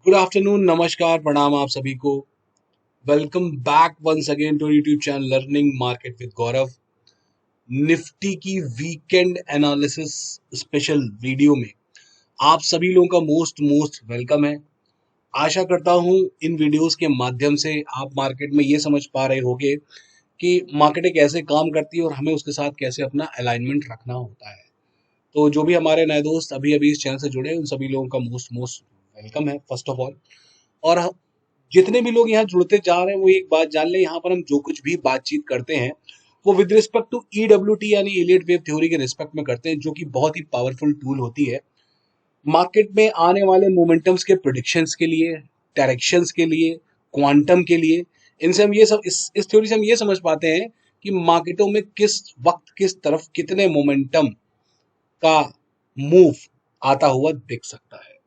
Good afternoon, नमस्कार, प्रणाम आप सभी को। Welcome back once again to YouTube channel learning market with Gaurav. Nifty की वीकेंड एनालिसिस स्पेशल वीडियो में आप सभी लोगों का मोस्ट मोस्ट वेलकम है। आशा करता हूं इन वीडियोस के माध्यम से आप मार्केट में ये समझ पा रहे होंगे कि मार्केट कैसे काम करती है और हमें उसके साथ कैसे अपना अलाइनमेंट रखना होता है। तो जो भी हमारे नए दोस्त अभी अभी इस चैनल से जुड़े हैं उन सभी लोगों का मोस्ट मोस्ट वेलकम है फर्स्ट ऑफ ऑल। और जितने भी लोग यहाँ जुड़ते जा रहे हैं वो एक बात जान लें, यहाँ पर हम जो कुछ भी बातचीत करते हैं वो विद रिस्पेक्ट टू ईडब्ल्यूटी यानी इलियट वेव थ्योरी के रिस्पेक्ट में करते हैं, जो कि बहुत ही पावरफुल टूल होती है मार्केट में आने वाले मोमेंटम्स के प्रिडिक्शंस के लिए, डायरेक्शंस के लिए, क्वांटम के लिए। इनसे हम ये सब इस थ्योरी से हम ये समझ पाते हैं कि मार्केटों में किस वक्त किस तरफ कितने मोमेंटम का मूव आता हुआ दिख सकता है।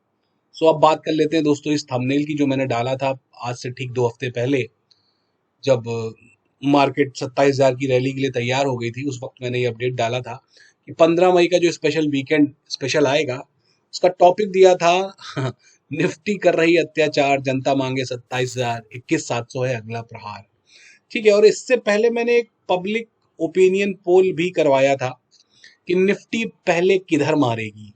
सो अब बात कर लेते हैं दोस्तों इस थंबनेल की जो मैंने डाला था आज से ठीक 2 हफ्ते पहले, जब मार्केट 27,000 की रैली के लिए तैयार हो गई थी। उस वक्त मैंने ये अपडेट डाला था कि 15 मई का जो स्पेशल वीकेंड स्पेशल आएगा उसका टॉपिक दिया था निफ्टी कर रही अत्याचार, जनता मांगे 27,000, 21,700 है अगला प्रहार। ठीक है, और इससे पहले मैंने एक पब्लिक ओपिनियन पोल भी करवाया था कि निफ्टी पहले किधर मारेगी।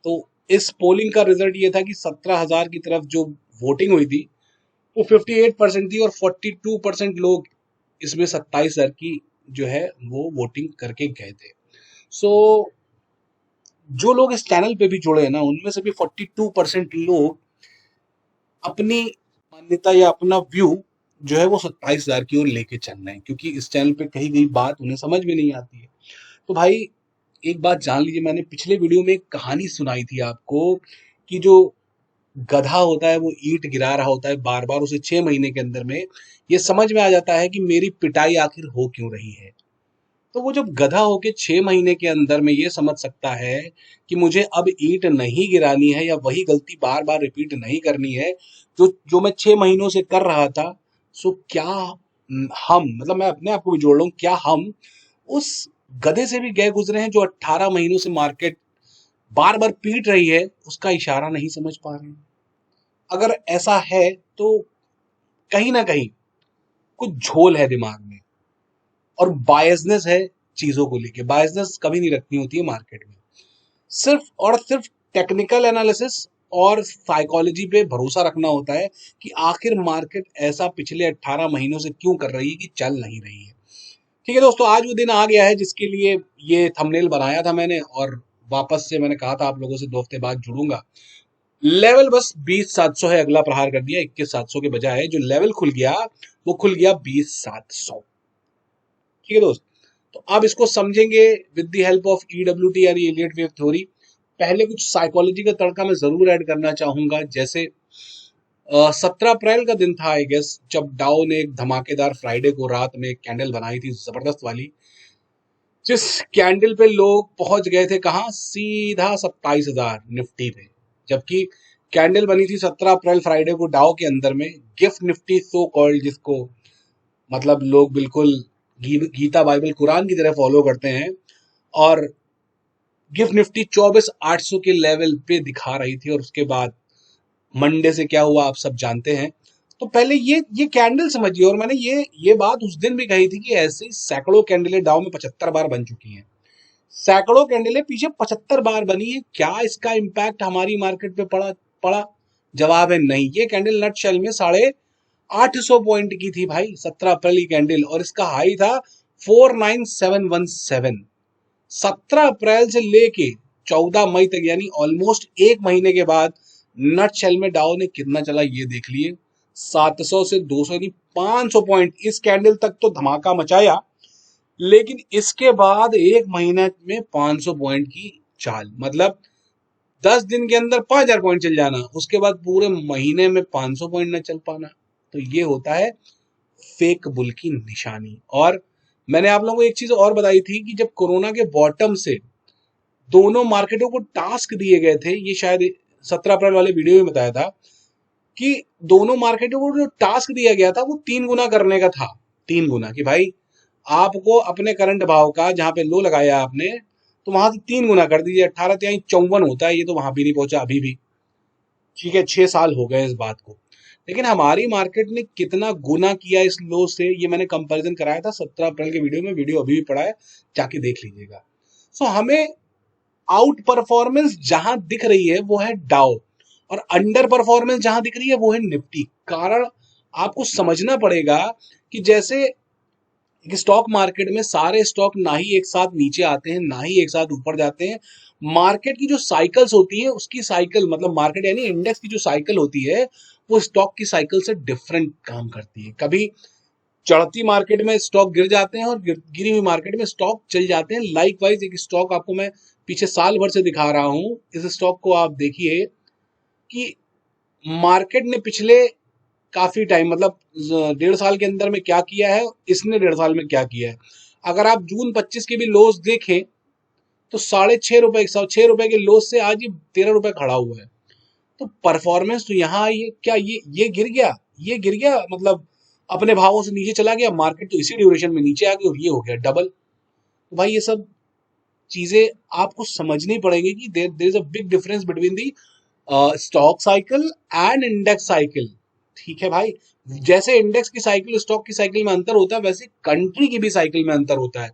तो इस पोलिंग का रिजल्ट ये था कि 17,000 की तरफ जो वोटिंग हुई थी वो 58% थी और 42% लोग इसमें 27,000 की जो है वो वोटिंग करके गए थे। सो जो लोग इस चैनल पे भी जुड़े हैं ना उनमें से भी 42% लोग अपनी मान्यता या अपना व्यू जो है वो 27,000 की ओर लेके चल रहे हैं, क्योंकि इस चैनल पे कही गई बात उन्हें समझ में नहीं आती है। तो भाई एक बात जान लीजिए, मैंने पिछले वीडियो में एक कहानी सुनाई थी आपको कि जो गधा होता है वो ईंट गिरा रहा होता है बार बार, उसे 6 महीने के अंदर में ये समझ में आ जाता है कि मेरी पिटाई आखिर हो क्यों रही है। तो वो जब गधा होके 6 महीने के अंदर में ये समझ सकता है कि मुझे अब ईंट नहीं गिरानी है या वही गलती बार बार रिपीट नहीं करनी है जो जो मैं 6 महीनों से कर रहा था। सो क्या हम, मतलब मैं अपने आप को भी जोड़ रहा हूँ, क्या हम उस गधे से भी गए गुजरे हैं जो 18 महीनों से मार्केट बार बार पीट रही है, उसका इशारा नहीं समझ पा रहे हैं? अगर ऐसा है तो कहीं ना कहीं कुछ झोल है दिमाग में और बायसनेस है चीजों को लेके। बायसनेस कभी नहीं रखनी होती है मार्केट में, सिर्फ और सिर्फ टेक्निकल एनालिसिस और साइकोलॉजी पे भरोसा रखना होता है कि आखिर मार्केट ऐसा पिछले 18 महीनों से क्यों कर रही है कि चल नहीं रही है। ठीक है दोस्तों, आज वो दिन आ गया है जिसके लिए ये थंबनेल बनाया था मैंने, और वापस से मैंने कहा था आप लोगों से 2 हफ्ते बाद जुड़ूंगा। लेवल बस 20,700 है, अगला प्रहार कर दिया। 21,700 के बजाय जो लेवल खुल गया वो खुल गया 20,700। ठीक है दोस्त, तो अब इसको समझेंगे विद द हेल्प ऑफ ईडब्ल्यूटी यानी इलियट वेव थ्योरी। पहले कुछ साइकोलॉजी का तड़का मैं जरूर ऐड करना चाहूंगा। जैसे 17 अप्रैल का दिन था आई गेस, जब डाउ ने एक धमाकेदार फ्राइडे को रात में एक कैंडल बनाई थी जबरदस्त वाली, जिस कैंडल पे लोग पहुंच गए थे कहाँ, सीधा 27,000 निफ्टी पे। जबकि कैंडल बनी थी 17 अप्रैल फ्राइडे को डाउ के अंदर में, गिफ्ट निफ्टी सो कॉल्ड, जिसको मतलब लोग बिल्कुल गीता बाइबल कुरान की तरह फॉलो करते हैं। और गिफ्ट निफ्टी 24,800 के लेवल पे दिखा रही थी, और उसके बाद मंडे से क्या हुआ आप सब जानते हैं। तो पहले ये कैंडल समझिए, और मैंने ये बात उस दिन भी कही थी कि ऐसे ही सैकड़ों कैंडलें डाउ में 75 बार बन चुकी हैं। सैकड़ों कैंडलें पीछे 75 बार बनी है, क्या इसका इम्पैक्ट हमारी मार्केट पे पड़ा? जवाब है नहीं। ये कैंडल नट शेल में 850 पॉइंट की थी भाई, 17 अप्रैल की कैंडल, और इसका हाई था 49717। 17 अप्रैल से लेके 14 मई तक यानी ऑलमोस्ट एक महीने के बाद नट शेल में डाउ ने कितना चला ये देख लिए। 700 से 200 यानी 500 पॉइंट इस कैंडल तक तो धमाका मचाया, लेकिन इसके बाद एक महीने में 500 पॉइंट की चाल, मतलब 10 दिन के अंदर 5,000 पॉइंट चल जाना, उसके बाद पूरे महीने में 500 पॉइंट न चल पाना। तो ये होता है फेक बुल की निशानी। और मैंने आप लोगों को एक चीज और बताई थी कि जब कोरोना के बॉटम से दोनों मार्केटों को टास्क दिए गए थे, ये शायद 17 अप्रैल वाले वीडियो में बताया था कि दोनों मार्केटों को जो टास्क दिया गया था वो 3 गुना करने का था। 3 गुना कि भाई आपको अपने करंट भाव का जहां पे लो लगाया आपने, तो वहां से 3 गुना कर दीजिए। 18 तिहाई 54 होता है, ये तो वहां भी नहीं पहुंचा अभी भी। ठीक है, 6 साल हो गए इस बात को, लेकिन हमारी मार्केट ने कितना गुना किया इस लो से, ये मैंने कंपैरिजन कराया था 17 अप्रैल के वीडियो में, वीडियो अभी भी पड़ा है, जाके देख लीजिएगा। सो हमें आउट परफॉर्मेंस जहां दिख रही है वो है डाउ, और अंडर परफॉर्मेंस जहां दिख रही है वो है निफ्टी। कारण आपको समझना पड़ेगा कि जैसे एक स्टॉक मार्केट में सारे स्टॉक ना ही एक साथ नीचे आते हैं ना ही एक साथ ऊपर जाते हैं। मार्केट की जो साइकिल्स होती है उसकी साइकिल, मतलब मार्केट यानी इंडेक्स की जो साइकिल होती है वो स्टॉक की साइकिल से डिफरेंट काम करती है। कभी चढ़ती मार्केट में स्टॉक गिर जाते हैं और गिरी हुई मार्केट में स्टॉक चल जाते हैं। लाइक वाइज एक स्टॉक आपको मैं पीछे साल भर से दिखा रहा हूं, इस स्टॉक को आप देखिए कि मार्केट ने पिछले काफी टाइम, मतलब 1.5 साल के अंदर में क्या किया है, इसने 1.5 साल में क्या किया है। अगर आप जून 25 के भी लोस देखें तो ₹6.5, ₹6 के लोस से आज ये ₹13 खड़ा हुआ है। तो परफॉर्मेंस तो यहाँ आई है क्या, ये गिर गया, ये गिर गया, मतलब अपने भावों से नीचे चला गया, मार्केट तो इसी ड्यूरेशन में नीचे आ गई और ये हो गया डबल। तो भाई ये सब चीजें आपको समझनी पड़ेगी कि there is a big difference between the stock cycle and index cycle. ठीक है भाई, जैसे इंडेक्स की साइकिल स्टॉक की साइकिल में अंतर होता है, वैसे कंट्री की भी साइकिल में अंतर होता है।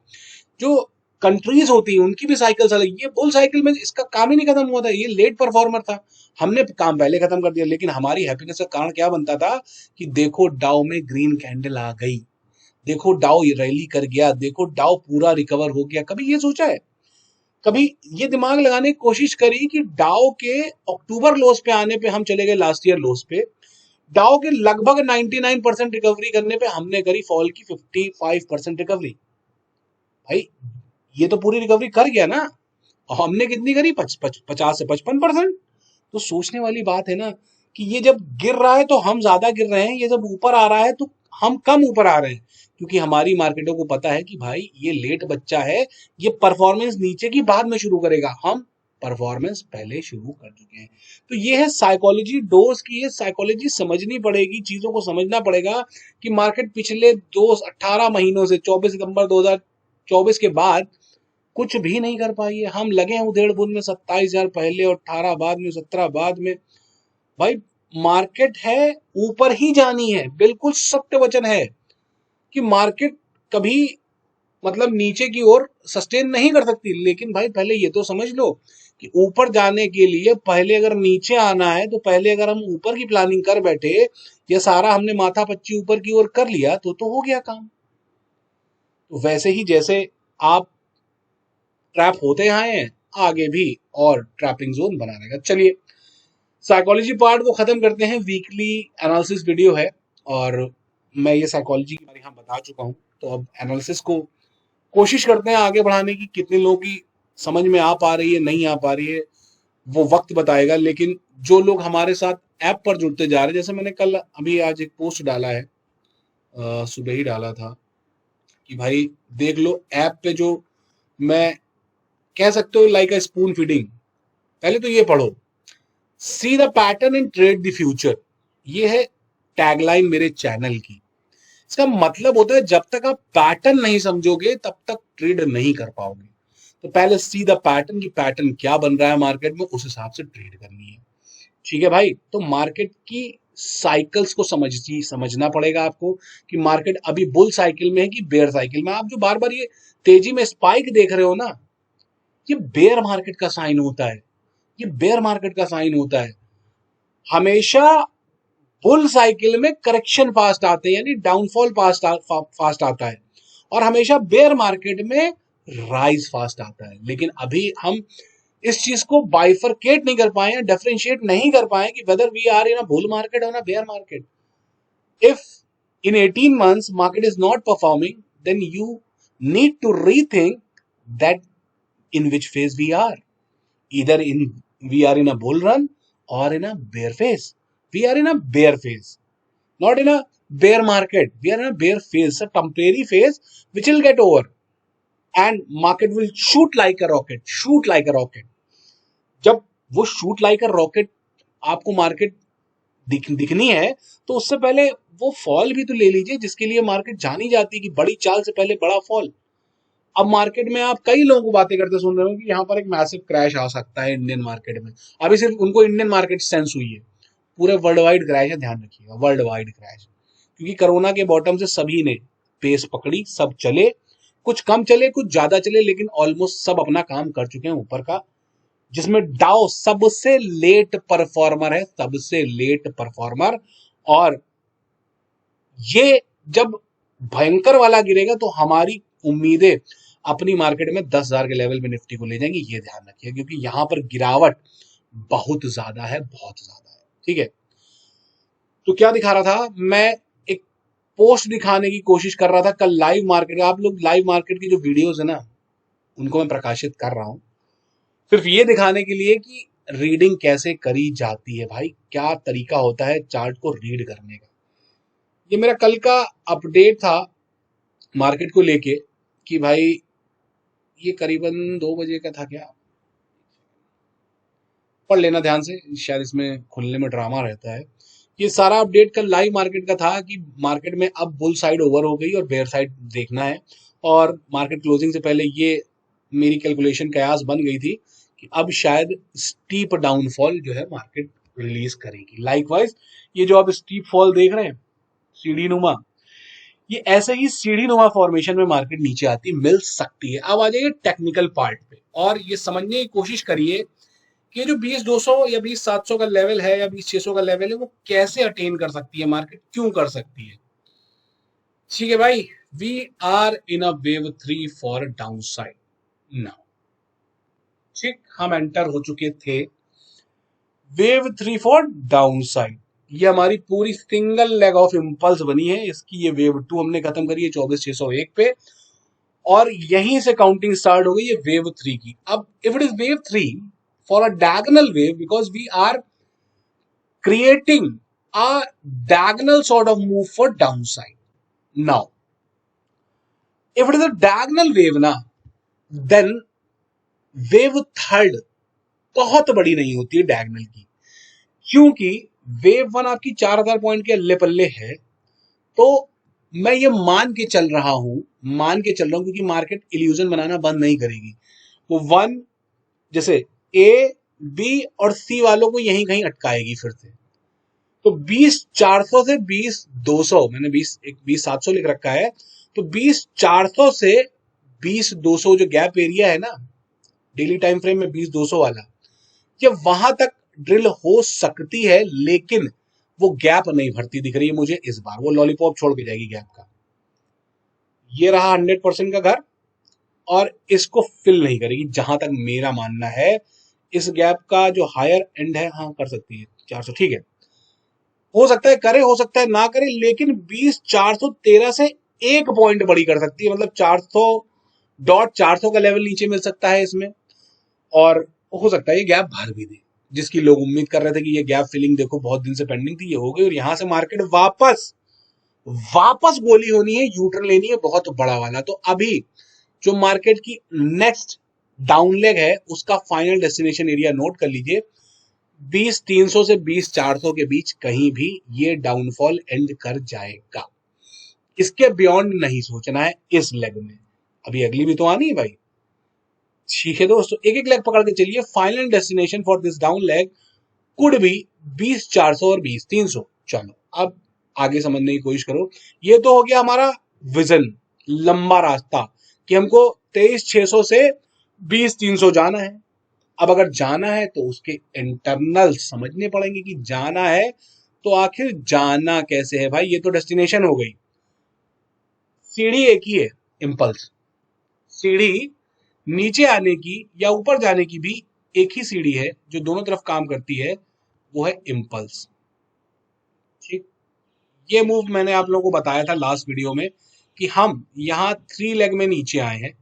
जो कंट्रीज होती हैं उनकी भी साइकिल अलग। ये बुल साइकिल में इसका काम ही नहीं खत्म हुआ था, ये लेट परफॉर्मर था, हमने काम पहले खत्म कर दिया। लेकिन हमारी हैप्पीनेस का कारण क्या बनता था कि देखो डाउ में ग्रीन कैंडल आ गई, देखो डाउ रैली कर गया, देखो डाउ पूरा रिकवर हो गया। कभी ये सोचा है, कभी ये दिमाग लगाने की कोशिश करी कि डाउ के अक्टूबर लोस पे आने पे हम चले गए लास्ट ईयर लोस पे, डाउ के लगभग 99% रिकवरी करने पे हमने करी फॉल की 55% रिकवरी। भाई ये तो पूरी रिकवरी कर गया ना, और हमने कितनी करी, 50 से 55%। तो सोचने वाली बात है ना कि ये जब गिर रहा है तो हम ज्यादा गिर रहे हैं, ये जब ऊपर आ रहा है तो हम कम ऊपर आ रहे हैं, क्योंकि हमारी मार्केटों को पता है कि भाई ये लेट बच्चा है, ये परफॉर्मेंस नीचे की बाद में शुरू करेगा, हम परफॉर्मेंस पहले शुरू कर चुके हैं। तो ये है साइकोलॉजी डोज की, ये साइकोलॉजी समझनी पड़ेगी, चीजों को समझना पड़ेगा कि मार्केट पिछले 18 महीनों से 24 सितंबर 2024 के बाद कुछ भी नहीं कर पाई है। हम लगे हैं उधेड़ बुन में, 27,000 पहले और 18 बाद में, 17 बाद में। भाई मार्केट है ऊपर ही जानी है, बिल्कुल सत्य वचन है कि मार्केट कभी मतलब नीचे की ओर सस्टेन नहीं कर सकती। लेकिन भाई पहले ये तो समझ लो कि ऊपर जाने के लिए पहले अगर नीचे आना है तो पहले अगर हम ऊपर की प्लानिंग कर बैठे, ये सारा हमने माथा पच्ची ऊपर की ओर कर लिया तो हो गया काम। तो वैसे ही जैसे आप ट्रैप होते आए हैं, आगे भी और ट्रैपिंग जोन बना रहेगा। चलिए साइकोलॉजी पार्ट को खत्म करते हैं, वीकली एनालिसिस वीडियो है और मैं ये साइकोलॉजी के बारे में बता चुका हूँ। तो अब एनालिसिस को कोशिश करते हैं आगे बढ़ाने की, कितने लोगों की समझ में आ पा रही है नहीं आ पा रही है वो वक्त बताएगा। लेकिन जो लोग हमारे साथ ऐप पर जुड़ते जा रहे हैं, जैसे मैंने कल अभी आज एक पोस्ट डाला है, सुबह ही डाला था कि भाई देख लो ऐप पे जो, मैं कह सकते हो लाइक अ स्पून फीडिंग। पहले तो ये पढ़ो, see the pattern and trade the future, ये है टैगलाइन मेरे चैनल की। इसका मतलब होता है जब तक आप पैटर्न नहीं समझोगे तब तक ट्रेड नहीं कर पाओगे। तो पहले सी द पैटर्न की पैटर्न क्या बन रहा है मार्केट में, उस हिसाब से ट्रेड करनी है। ठीक है भाई, तो मार्केट की साइकिल्स को समझना पड़ेगा आपको कि मार्केट अभी बुल साइकिल में है कि बेयर साइकिल में। आप जो बार बार ये तेजी में स्पाइक देख रहे हो ना, ये बेयर मार्केट का साइन होता है, ये बेयर मार्केट का साइन होता है। हमेशा बुल साइकिल में करेक्शन फास्ट आते हैं, यानी डाउनफॉल फास्ट आता है, और हमेशा बेयर मार्केट में राइज फास्ट आता है। लेकिन अभी हम इस चीज को बाइफरकेट नहीं कर पाए हैं, डिफरेंशिएट नहीं कर पाए कि whether we are in a bull market और a bear market. If in 18 months market is not performing, then you need to rethink that in which phase we are. Either in we are in a bull run or in a bear phase. We are in a bear phase, not in a bear market. We are in a bear phase, a temporary phase which will get over, and market will shoot like a rocket. Shoot like a rocket. जब वो shoot like a rocket आपको market दिखनी है, तो उससे पहले वो fall भी तो ले लीजिए जिसके लिए मार्केट जानी जाती है कि बड़ी चाल से पहले बड़ा फॉल। अब मार्केट में आप कई लोगों को बातें करते सुन रहे हो कि यहाँ पर एक मैसिव क्रैश आ सकता है इंडियन मार्केट में। अभी सिर्फ उनको इंडियन मार्केट सेंस हुई है, पूरे वर्ल्ड वाइड क्रैश है, ध्यान रखिएगा, वर्ल्ड वाइड क्रैश, क्योंकि कोरोना के बॉटम से सभी ने पेस पकड़ी, सब चले, कुछ कम चले कुछ ज्यादा चले, लेकिन ऑलमोस्ट सब अपना काम कर चुके हैं ऊपर का, जिसमें डाउ सबसे लेट परफॉर्मर है, सबसे लेट परफॉर्मर। और ये जब भयंकर वाला गिरेगा तो हमारी उम्मीदें अपनी मार्केट में 10,000 के लेवल में निफ्टी को ले जाएंगी, ये ध्यान रखिए, क्योंकि यहां पर गिरावट बहुत ज्यादा है, बहुत ज्यादा है। ठीक है, तो क्या दिखा रहा था मैं, एक पोस्ट दिखाने की कोशिश कर रहा था कल लाइव मार्केट, आप लोग लाइव मार्केट की जो वीडियोस है ना उनको मैं प्रकाशित कर रहा हूं सिर्फ ये दिखाने के लिए कि रीडिंग कैसे करी जाती है भाई, क्या तरीका होता है चार्ट को रीड करने का। ये मेरा कल का अपडेट था मार्केट को लेके कि भाई ये करीबन 2 बजे का था, क्या पढ़ लेना ध्यान से, शायद इसमें खुलने में ड्रामा रहता है। ये सारा अपडेट कल लाइव मार्केट का था कि मार्केट में अब बुल साइड ओवर हो गई और बेयर साइड देखना है, और मार्केट क्लोजिंग से पहले ये मेरी कैलकुलेशन कयास बन गई थी कि अब शायद स्टीप डाउनफॉल जो है मार्केट रिलीज करेगी। लाइकवाइज ये जो आप स्टीप फॉल देख रहे हैं, सीढ़ी नुमा, ये ऐसे ही सीढ़ी नुमा फॉर्मेशन में मार्केट नीचे आती मिल सकती है। अब आ जाइए टेक्निकल पार्ट पे और ये समझने की कोशिश करिए कि ये जो 20,200 या 20,700 का लेवल है या 20,600 का लेवल है वो कैसे अटेन कर सकती है मार्केट, क्यों कर सकती है। ठीक है भाई, we are in a wave 3 for downside now. ठीक, हम एंटर हो चुके थे वेव 3 फॉर डाउन साइड। ये हमारी पूरी सिंगल लेग ऑफ इंपल्स बनी है, इसकी ये वेव 2 हमने खत्म करी है 24,601 पे, और यहीं से काउंटिंग स्टार्ट हो गई है वेव 3 की। अब if it is wave 3 for a diagonal wave, because we are creating a diagonal sort of move for downside. Now, if it is a diagonal wave ना, then wave थर्ड बहुत बड़ी नहीं होती है डायगोनल की, क्योंकि वेव 1 आपकी 4,000 point के अल्ले पल्ले है। तो मैं ये मान के चल रहा हूं क्योंकि मार्केट इल्यूजन बनाना बंद नहीं करेगी। वो 1 जैसे ए बी और सी वालों को यहीं कहीं अटकाएगी फिर से। तो 20,400 से 20,200, मैंने 20,700 लिख रखा है, तो 20,400 से 20,200 जो गैप एरिया है ना डेली टाइम फ्रेम में 20,200 वाला, ये वहां तक ड्रिल हो सकती है, लेकिन वो गैप नहीं भरती दिख रही है मुझे इस बार, वो लॉलीपॉप छोड़ के जाएगी गैप का। ये रहा 100% का घर और इसको फिल नहीं करेगी जहां तक मेरा मानना है। इस गैप का जो हायर एंड है, हाँ कर सकती है 400, ठीक है, हो सकता है करे, हो सकता है ना करे, लेकिन 20,413 से 1 पॉइंट बड़ी कर सकती है, मतलब 400.400 का लेवल नीचे मिल सकता है इसमें, और हो सकता है ये गैप भर भी दे, जिसकी लोग उम्मीद कर रहे थे कि ये गैप फिलिंग देखो बहुत दिन से पेंडिंग थी, ये हो गई, और यहां से मार्केट वापस गोली होनी है, यूटर्न लेनी है बहुत बड़ा वाला। तो अभी जो मार्केट की नेक्स्ट डाउन लेग है उसका फाइनल डेस्टिनेशन एरिया नोट कर लीजिए, 20,300 से 20,400 के बीच कहीं भी ये डाउनफॉल एंड कर जाएगा। इसके बियॉन्ड नहीं सोचना है इस लेग में, अभी अगली भी तो आनी है भाई। ठीक है दोस्तों, एक एक लेग पकड़ के चलिए। Final destination for this down leg could भी 20,400 और 20,300। चलो अब आगे समझने की कोशिश करो। ये तो हो गया हमारा विजन, लंबा रास्ता कि हमको 23,600 से 20,300 जाना है। अब अगर जाना है तो उसके इंटरनल समझने पड़ेंगे कि जाना है तो आखिर जाना कैसे है भाई। ये तो डेस्टिनेशन हो गई, सीढ़ी एक ही है, इंपल्स। सीढ़ी नीचे आने की या ऊपर जाने की भी एक ही सीढ़ी है जो दोनों तरफ काम करती है, वो है इंपल्स। ठीक, ये मूव मैंने आप लोगों को बताया था लास्ट वीडियो में कि हम यहां 3 लेग में नीचे आए हैं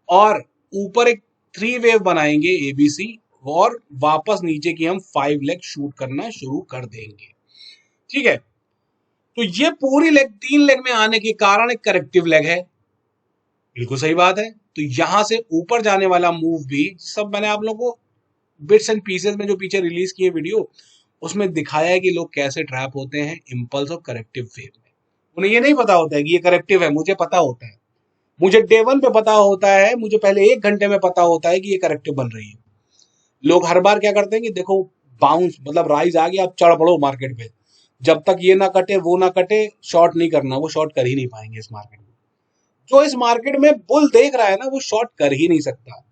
और ऊपर एक 3 वेव बनाएंगे एबीसी, और वापस नीचे की हम 5 लेग शूट करना शुरू कर देंगे। ठीक है, तो ये पूरी लेग 3 लेग में आने के कारण एक करेक्टिव लेग है, बिल्कुल सही बात है। तो यहां से ऊपर जाने वाला मूव भी सब मैंने आप लोगों को बिट्स एंड पीसेस में जो पीछे रिलीज किए वीडियो उसमें दिखाया है कि लोग कैसे ट्रैप होते हैं इंपल्स और करेक्टिव वेव में। उन्हें ये नहीं पता होता है कि ये करेक्टिव है, मुझे पता होता है, मुझे डे 1 पे पता होता है, मुझे पहले 1 घंटे में पता होता है कि ये करेक्टिव बन रही है। लोग हर बार क्या करते हैं कि देखो बाउंस मतलब राइज आ गया, अब चढ़ पड़ो मार्केट पे। जब तक ये ना कटे वो ना कटे, शॉर्ट नहीं करना, वो शॉर्ट कर ही नहीं पाएंगे इस मार्केट में। जो इस मार्केट में बुल देख रहा है ना, वो शॉर्ट कर ही नहीं सकता।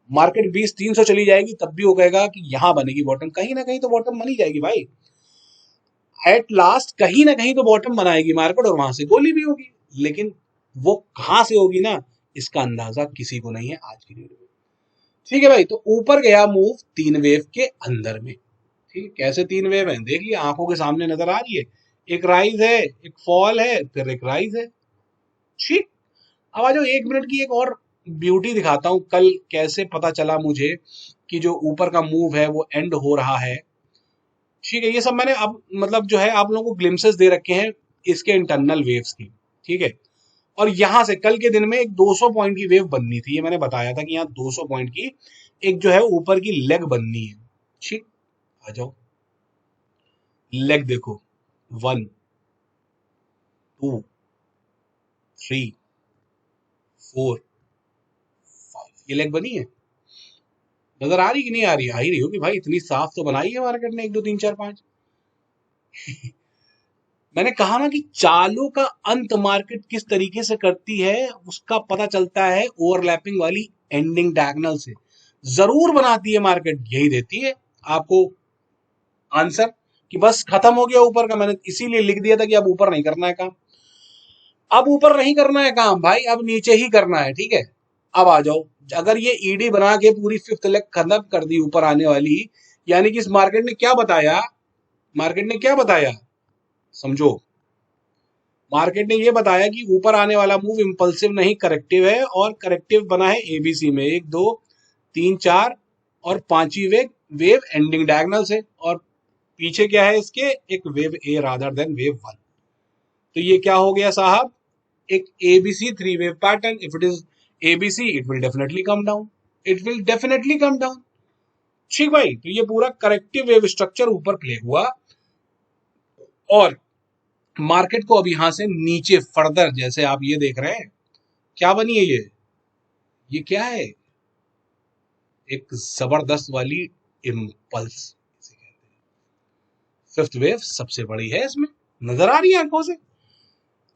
मार्केट 20-300 चली जाएगी तब भी वो कहेगा कि यहां बनेगी बॉटम, कहीं ना कहीं तो बॉटम बनी जाएगी भाई। एट लास्ट कहीं ना कहीं तो बॉटम बनाएगी मार्केट, और वहां से गोली भी होगी। लेकिन वो कहां से होगी ना, इसका अंदाजा किसी को नहीं है आज की डेट में। ठीक है भाई, तो ऊपर गया मूव 3 वेव के अंदर में। ठीक है, कैसे 3 वेव है देख लिया, आंखों के सामने नजर आ रही है। एक राइज है, एक फॉल है, फिर एक राइज है। ठीक। अब आ जाओ 1 मिनट की एक और ब्यूटी दिखाता हूं, कल कैसे पता चला मुझे कि जो ऊपर का मूव है वो एंड हो रहा है। ठीक है, ये सब मैंने अब मतलब जो है आप लोगों को ग्लिम्सेस दे रखे हैं इसके इंटरनल वेव्स की। ठीक है, और यहां से कल के दिन में एक 200 पॉइंट की वेव बननी थी, ये मैंने बताया था कि यहाँ 200 पॉइंट की एक जो है ऊपर की लेग बननी है। ठीक, आ जाओ लेग देखो, 1 2 3 4 5, ये लेग बनी है। नजर आ रही कि नहीं आ रही? आ ही रही होगी भाई, इतनी साफ तो बनाई है मार्केट ने, 1 2 3 4 5। मैंने कहा ना कि चालों का अंत मार्केट किस तरीके से करती है उसका पता चलता है ओवरलैपिंग वाली एंडिंग डायगोनल से। जरूर बनाती है मार्केट, यही देती है आपको आंसर कि बस खत्म हो गया ऊपर का। मैंने इसीलिए लिख दिया था कि अब ऊपर नहीं करना है काम, अब ऊपर नहीं करना है काम भाई, अब नीचे ही करना है। ठीक है, अब आ जाओ, अगर ये ईडी बना के पूरी फिफ्थ लेग खत्म कर दी ऊपर आने वाली, यानी कि इस मार्केट ने क्या बताया, मार्केट ने क्या बताया समझो। मार्केट ने ये बताया कि ऊपर आने वाला मूव इंपल्सिव नहीं करेक्टिव है, और करेक्टिव बना है एबीसी में, 1 2 3 4 और पांचवी वेव वेव एंडिंग डायगोनल से, और पीछे क्या है इसके, एक वेव ए रादर देन वेव 1। तो ये क्या हो गया साहब, एक ABC 3 wave pattern. If it is ABC it will definitely come down, it will definitely come down. ठीक भाई, तो ये पूरा करेक्टिव वेव स्ट्रक्चर ऊपर प्ले हुआ, और मार्केट को अब यहां से नीचे फर्दर, जैसे आप ये देख रहे हैं, क्या बनी है ये क्या है, एक जबरदस्त वाली इम्पल्स, फिफ्थ वेव सबसे बड़ी है इसमें, नजर आ रही है आंखों से।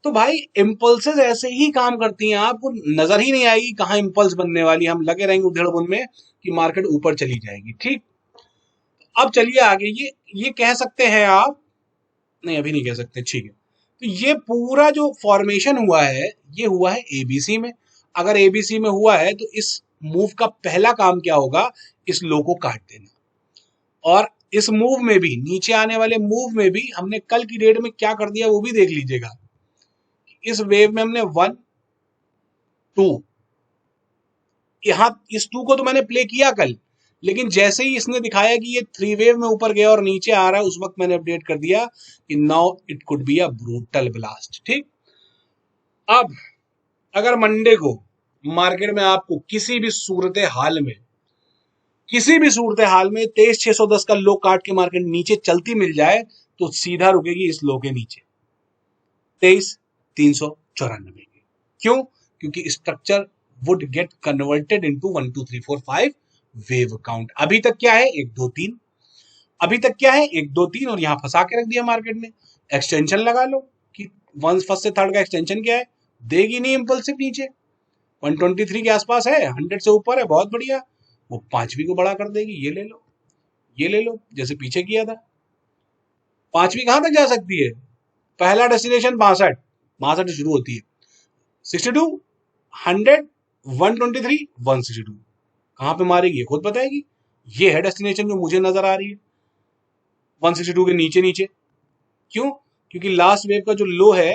तो भाई इम्पल्सेस ऐसे ही काम करती हैं, आपको नजर ही नहीं आएगी कहाँ इम्पल्स बनने वाली, हम लगे रहेंगे उधेड़ बुन में कि मार्केट ऊपर चली जाएगी। ठीक, अब चलिए आगे, ये कह सकते हैं आप, नहीं अभी नहीं कह सकते। ठीक है, तो ये पूरा जो फॉर्मेशन हुआ है ये हुआ है एबीसी में। अगर एबीसी में हुआ है तो इस मूव का पहला काम क्या होगा, इस लो को काट देना। और इस मूव में भी, नीचे आने वाले मूव में भी हमने कल की डेट में क्या कर दिया वो भी देख लीजिएगा। इस वेव में हमने 1 2, यहां इस 2 को तो मैंने प्ले किया कल, लेकिन जैसे ही इसने दिखाया कि ये 3 वेव में ऊपर गया और नीचे आ रहा है, उस वक्त मैंने अपडेट कर दिया कि now it could be a brutal blast. ठीक, अब अगर मंडे को मार्केट में आपको किसी भी सूरत हाल में 23,610 का लो काट के मार्केट नीचे चलती मिल जाए, तो सीधा रुकेगी इस लो के नीचे 23,394 के। क्यों? क्योंकि structure would get converted into 1 2 3 4 5 wave count. अभी तक क्या है, 1 2 3, अभी तक क्या है 1 2 3, और यहां फंसा के रख दिया मार्केट ने। एक्सटेंशन लगा लो कि वन फर्स्ट से थर्ड का एक्सटेंशन क्या है, देगी नहीं इंपल्सिव नीचे, 123 के आसपास है, 100 से ऊपर है, बहुत बढ़िया, वो पांचवी को बड़ा कर देगी। ये ले लो, ये ले लो, जैसे पीछे किया था। पांचवी कहां तक जा सकती है, पहला डेस्टिनेशन 62, 62 से शुरू होती है, 62, 100, 123, 162, कहां पे मारेगी खुद बताएगी। ये है डेस्टिनेशन जो मुझे नजर आ रही है, 162 के नीचे नीचे। क्यों? क्योंकि लास्ट वेव का जो लो है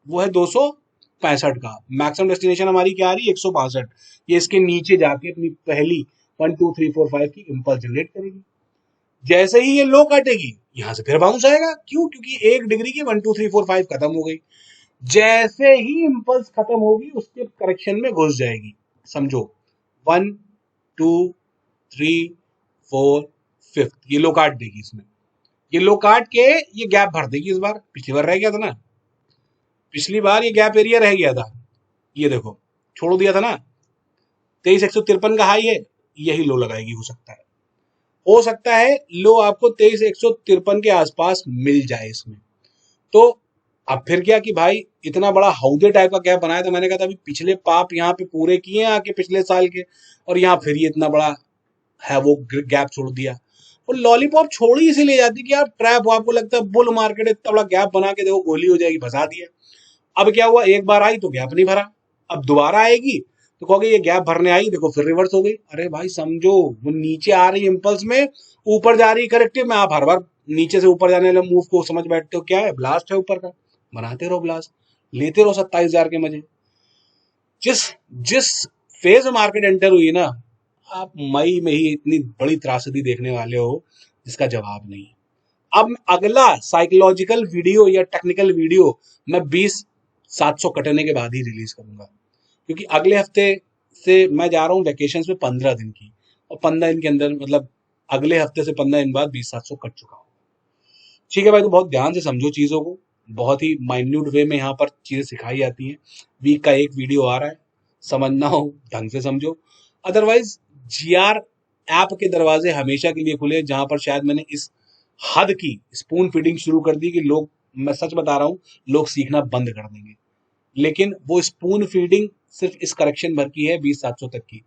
वो है 265 का, मैक्सिमम डेस्टिनेशन हमारी क्या आ रही है, 162। ये इसके नीचे जाके अपनी पहली 1 2 3 4 5 की इंपल्स जनरेट करेगी। जैसे ही ये लो काटेगी, यहां से फिर बाउंस आएगा। क्यों? क्योंकि 1 डिग्री की 1 2 3 4 5 खत्म हो गई। जैसे ही इंपल्स खत्म होगी उसके करेक्शन में घुस जाएगी। समझो, 1 2 3 4 5, ये लो काट देगी इसमें, ये लो काट के ये गैप भर देगी। इस बार, पिछली बार रह गया था ना, पिछली बार ये गैप एरिया रह गया था, ये देखो छोड़ दिया था ना, 23,153 का हाई है, यही लो लगाएगी हो सकता है। हो सकता है लो आपको 23,153 के आसपास मिल जाए इसमें। तो अब फिर क्या कि भाई इतना बड़ा हौदे टाइप का गैप बनाया था, मैंने कहा था अभी पिछले पाप यहाँ पे पूरे किए हैं आके पिछले साल के, और यहाँ फिर ये इतना बड़ा है वो गैप छोड़ दिया। और लॉलीपॉप छोड़ ही इसीलिए जाती कि यार ट्रैप हो, आपको लगता है बुल मार्केट इतना बड़ा गैप बना के देखो गोली हो जाएगी, फंसा दिया। अब क्या हुआ, एक बार आई तो गैप नहीं भरा, अब दोबारा आएगी तो कहोगे ये गैप भरने आई, देखो फिर रिवर्स हो गई। अरे भाई समझो, वो नीचे आ रही इंपल्स में, ऊपर जा रही करेक्टिव में, आप हर बार नीचे से ऊपर जाने वाले मूव को समझ बैठते हो क्या है, ब्लास्ट है ऊपर का, बनाते रहो ब्लास्ट, लेते रहो 27,000 के मजे। जिस जिस फेज में मार्केट एंटर हुई ना, आप मई में ही इतनी बड़ी त्रासदी देखने वाले हो जिसका जवाब नहीं। अब अगला साइकोलॉजिकल वीडियो या टेक्निकल वीडियो मैं 20,700 कटने के बाद ही रिलीज करूंगा, क्योंकि अगले हफ्ते से मैं जा रहा हूँ वेकेशन में 15 दिन की, और 15 दिन के अंदर मतलब अगले हफ्ते से 15 दिन बाद 20,700 कट चुका हूँ। ठीक है भाई, तो बहुत ध्यान से समझो चीजों को, बहुत ही माइन्यूट वे में यहाँ पर चीजें सिखाई जाती हैं। वीक का एक वीडियो आ रहा है, समझना हो ढंग से समझो, अदरवाइज जीआर ऐप के दरवाजे हमेशा के लिए खुले, जहां पर शायद मैंने इस हद की स्पून फीडिंग शुरू कर दी कि लोग, मैं सच बता रहा हूँ, लोग सीखना बंद कर देंगे। लेकिन वो स्पून फीडिंग सिर्फ इस करेक्शन भर की है 20,700 तक की,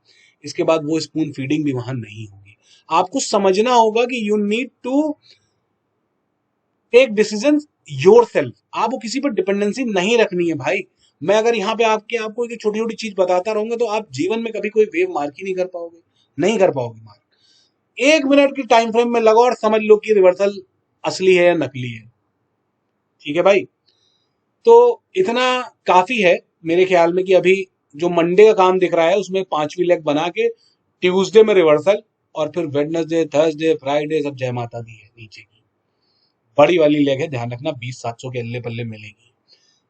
इसके बाद वो स्पून फीडिंग भी वहां नहीं होगी। आपको समझना होगा कि you need to take decision yourself, आपको किसी पर डिपेंडेंसी नहीं रखनी है भाई। मैं अगर यहाँ पे आपको एक छोटी छोटी चीज बताता रहूंगा तो आप जीवन में कभी कोई वेव मार्क ही नहीं कर पाओगे, नहीं कर पाओगे मार्क। 1 मिनट की टाइम फ्रेम में लगाओ और समझ लो कि रिवर्सल असली है या नकली है। ठीक है भाई, तो इतना काफी है मेरे ख्याल में कि अभी जो मंडे का काम दिख रहा है उसमें 5वीं लेग बना के ट्यूसडे में रिवर्सल, और फिर वेडनेसडे थर्सडे फ्राइडे सब जय माता दी है नीचे की बड़ी वाली लेग है, ध्यान रखना 20,700 के अल्ले पल्ले मिलेगी।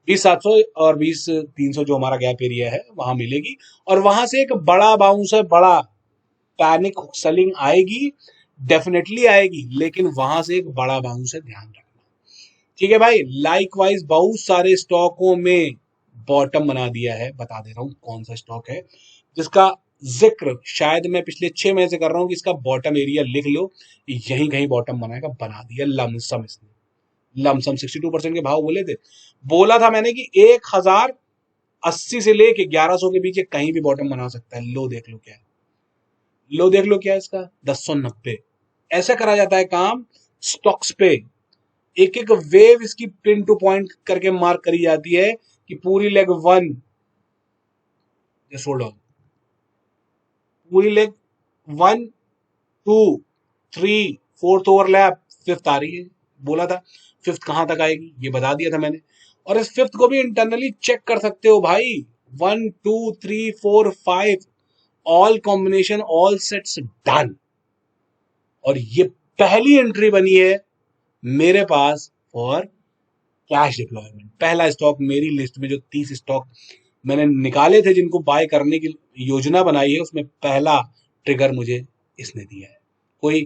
20,700 और 20,300 जो हमारा गैप एरिया है वहां मिलेगी, और वहां से एक बड़ा बाउंस है, बड़ा पैनिक सेलिंग आएगी, डेफिनेटली आएगी, लेकिन वहां से एक बड़ा बाउंस है, ध्यान रखना। ठीक है भाई, लाइकवाइज बहुत सारे स्टॉकों में बॉटम बना दिया है, बता दे रहा हूं कौन सा स्टॉक है जिसका जिक्र शायद मैं पिछले 6 महीने से कर रहा हूं कि इसका बॉटम एरिया लिख लो, यहीं कहीं बॉटम बनाएगा, बना दिया लमसम इसने, लमसम 62% के भाव बोले थे, बोला था मैंने कि 1,080 से लेके 1,100 के बीच ये कहीं भी बॉटम बना सकता है। लो देख लो क्या है, लो देख लो क्या है इसका, 1090। ऐसा करा जाता है काम स्टॉक्स पे, एक एक वेव इसकी पिन टू पॉइंट करके मार्क करी जाती है कि पूरी लेग 1, होल्ड ऑन, पूरी लेग 1 2 3 4th ओवरलैप, 5th आ रही है, बोला था 5th कहां तक आएगी ये बता दिया था मैंने। और इस 5th को भी इंटरनली चेक कर सकते हो भाई, 1 2 3 4 5 all combination all sets done. और ये पहली एंट्री बनी है मेरे पास फॉर कैश डिप्लॉयमेंट, पहला स्टॉक मेरी लिस्ट में, जो 30 स्टॉक मैंने निकाले थे जिनको बाय करने की योजना बनाई है, उसमें पहला ट्रिगर मुझे इसने दिया है। कोई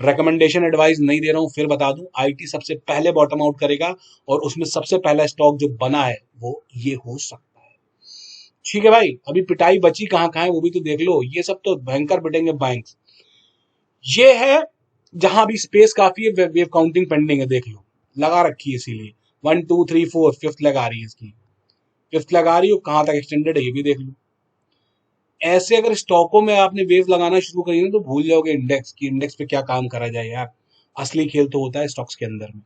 रिकमेंडेशन एडवाइस नहीं दे रहा हूं, फिर बता दूं, आईटी सबसे पहले बॉटम आउट करेगा, और उसमें सबसे पहला स्टॉक जो बना है वो ये हो सकता है। ठीक है भाई, अभी पिटाई बची कहां कहां है वो भी तो देख लो, ये सब तो भयंकर पिटेंगे बैंक्स। ये है जहां भी स्पेस काफी है, वेव काउंटिंग पेंडिंग है, देख लो, लगा रखी है इसीलिए 1 2 3 4 5th लगा रही है इसकी, 5th लगा रही हो, कहां तक एक्सटेंडेड है ये भी देख लो। ऐसे अगर स्टॉकों में आपने वेव लगाना शुरू करी ना तो भूल जाओगे इंडेक्स की, इंडेक्स पे क्या काम करा जाए यार। असली खेल तो होता है स्टॉक्स के अंदर में,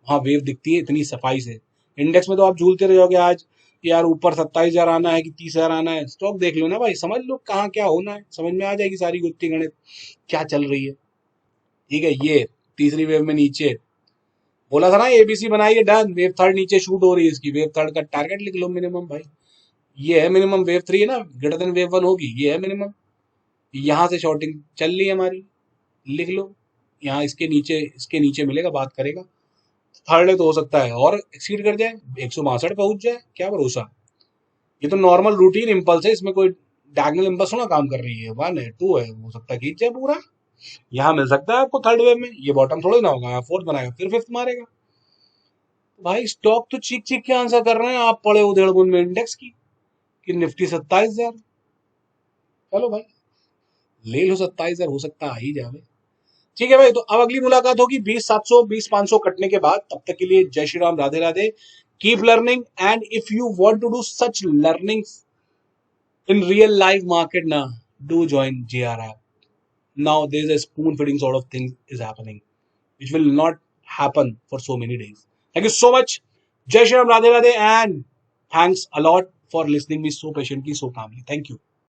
वहां वेव दिखती है इतनी सफाई से। इंडेक्स में तो आप झूलते रह जाओगे, आज यार ऊपर 27,000 आना है कि 30,000 आना है, स्टॉक देख लो ना भाई, समझ लो कहाँ क्या होना है, समझ में आ जाएगी सारी गुत्थी गणित क्या चल रही है। ठीक है, ये तीसरी वेव में नीचे बोला था ना एबीसी बनाई है, डन, वेव थर्ड नीचे शूट हो रही है इसकी, वेव थर्ड का टारगेट लिख लो मिनिमम भाई, ये है मिनिमम, वेव 3 है ना, ग्रेटर देन वेव 1 होगी, ये है मिनिमम। यहां से शॉर्टिंग चल रही है हमारी, लिख लो, यहाँ इसके नीचे मिलेगा, बात करेगा, थर्ड है तो हो सकता है और एक्सीड कर जाए, 162 पहुंच जाए, क्या भरोसा। ये तो नॉर्मल रूटीन इंपल्स है, इसमें कोई डायगोनल इंपल्स थोड़ा काम कर रही है, 1 है 2 है, हो सकता है खींच जाए पूरा, यहाँ मिल सकता है आपको थर्ड वेव में, ये बॉटम थोड़ी ना होगा, यहाँ 4th बनाएगा फिर 5th मारेगा। भाई स्टॉक तो चीख चीख के आंसर कर रहे हैं, आप पड़े उधेड़ बुन में इंडेक्स की कि निफ्टी 27,000, चलो भाई ले लो 27,000, हो सकता आ ही जावे, ठीक है भाई, तो अब अगली मुलाकात होगी 20 700 20 500 कटने के बाद। तब तक के लिए जय Shri Ram, Radhe Radhe. Keep learning, and if you want to do such learning in real life market now, do join JR app. Now there's a spoon feeding sort of thing is happening, which will not happen for so many days. Thank you so much. Jai Shri Ram, Radhe Radhe, and thanks a lot for listening me so patiently, so calmly. Thank you.